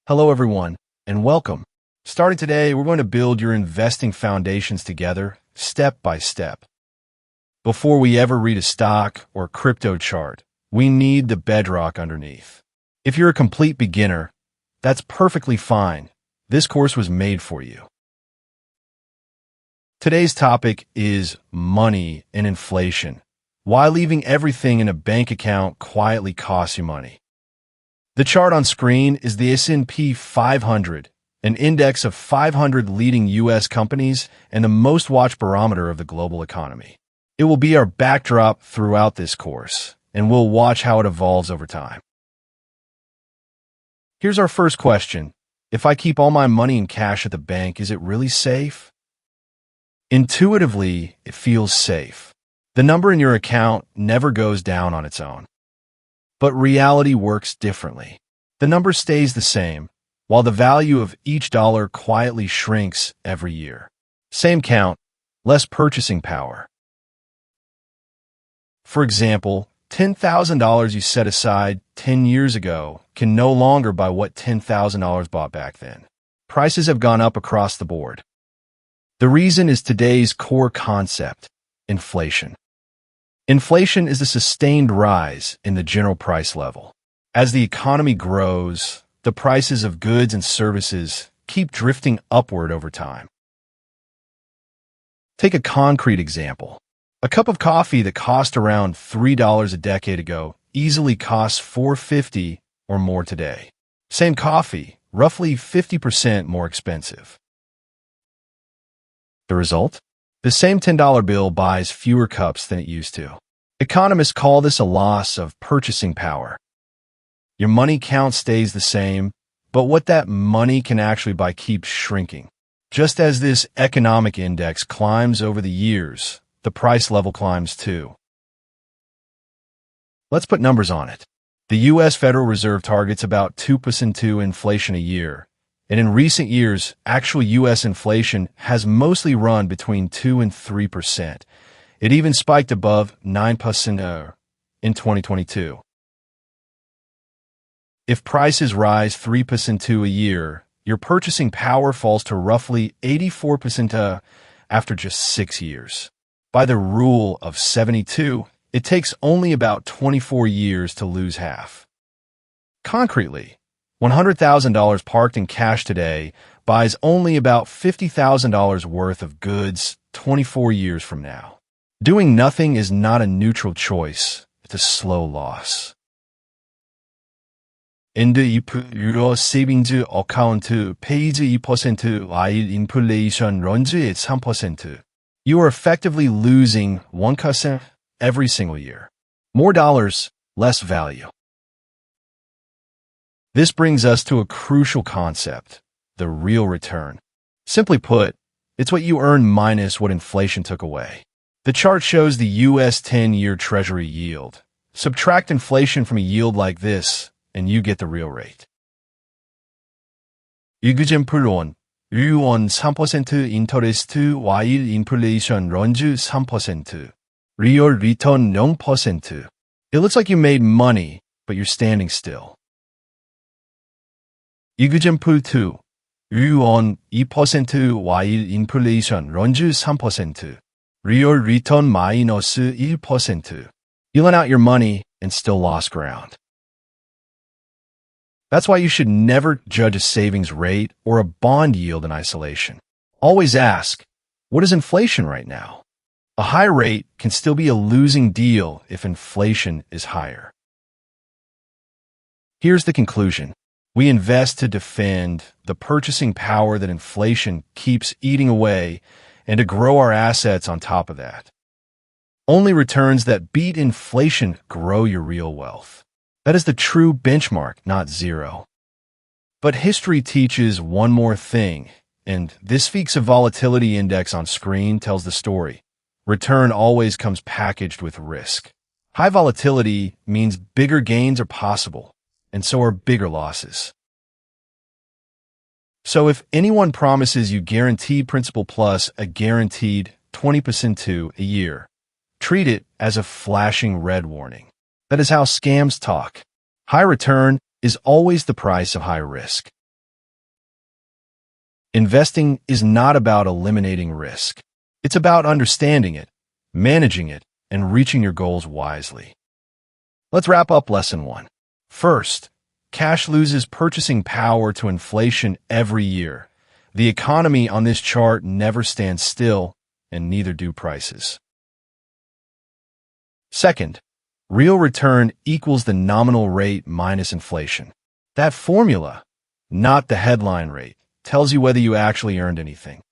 Hello everyone, and welcome. Starting today, we're going to build your investing foundations together, step by step. Before we ever read a stock or crypto chart, we need the bedrock underneath. If you're a complete beginner, that's perfectly fine. This course was made for you. Today's topic is money and inflation. Why leaving everything in a bank account quietly costs you money. The chart on screen is the S&P 500, an index of 500 leading U.S. companies and the most watched barometer of the global economy. It will be our backdrop throughout this course, and we'll watch how it evolves over time. Here's our first question. If I keep all my money in cash at the bank, is it really safe? Intuitively, it feels safe. The number in your account never goes down on its own. But reality works differently. The number stays the same, while the value of each dollar quietly shrinks every year. Same count, less purchasing power. For example, $10,000 you set aside 10 years ago can no longer buy what $10,000 bought back then. Prices have gone up across the board. The reason is today's core concept, inflation. Inflation is the sustained rise in the general price level. As the economy grows, the prices of goods and services keep drifting upward over time. Take a concrete example. A cup of coffee that cost around $3 a decade ago easily costs $4.50 or more today. Same coffee, roughly 50% more expensive. The result? The same $10 bill buys fewer cups than it used to. Economists call this a loss of purchasing power. Your money count stays the same, but what that money can actually buy keeps shrinking. Just as this economic index climbs over the years, the price level climbs too. Let's put numbers on it. The U.S. Federal Reserve targets about 2% inflation a year, and in recent years, actual U.S. inflation has mostly run between 2 and 3%. It even spiked above 9% in 2022. If prices rise 3% a year, your purchasing power falls to roughly 84% after just 6 years. By the rule of 72, it takes only about 24 years to lose half. Concretely, $100,000 parked in cash today buys only about $50,000 worth of goods 24 years from now. Doing nothing is not a neutral choice, it's a slow loss. 엔드 if 유로 세빙즈 어카운트 페이즈 2% while inflation runs at 3%. You are effectively losing 1% every single year. More dollars, less value. This brings us to a crucial concept, the real return. Simply put, it's what you earn minus what inflation took away. The chart shows the U.S. 10-year Treasury yield. Subtract inflation from a yield like this, and you get the real rate. Example 1. 3% interest while inflation runs 3%. Real return 0%. It looks like you made money, but you're standing still. Example 2. 2% while inflation runs 3%. Real return minus 1%. You lent out your money and still lost ground. That's why you should never judge a savings rate or a bond yield in isolation. Always ask, what is inflation right now? A high rate can still be a losing deal if inflation is higher. Here's the conclusion. We invest to defend the purchasing power that inflation keeps eating away and to grow our assets on top of that. Only returns that beat inflation grow your real wealth. That is the true benchmark, not zero. But history teaches one more thing, and this week's volatility index on screen tells the story. Return always comes packaged with risk. High volatility means bigger gains are possible, and so are bigger losses. So if anyone promises you guaranteed principal plus a guaranteed 20% a year, treat it as a flashing red warning. That is how scams talk. High return is always the price of high risk. Investing is not about eliminating risk. It's about understanding it, managing it, and reaching your goals wisely. Let's wrap up Lesson 1. First, cash loses purchasing power to inflation every year. The economy on this chart never stands still, and neither do prices. Second, real return equals the nominal rate minus inflation. That formula, not the headline rate, tells you whether you actually earned anything.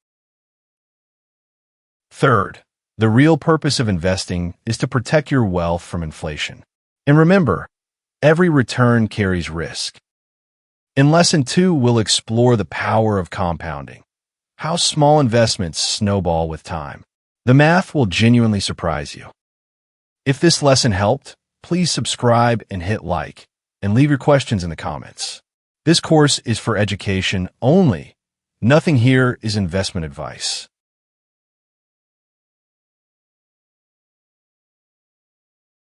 Third, the real purpose of investing is to protect your wealth from inflation. And remember, every return carries risk. In Lesson 2, we'll explore the power of compounding, how small investments snowball with time. The math will genuinely surprise you. If this lesson helped, please subscribe and hit like, and leave your questions in the comments. This course is for education only. Nothing here is investment advice.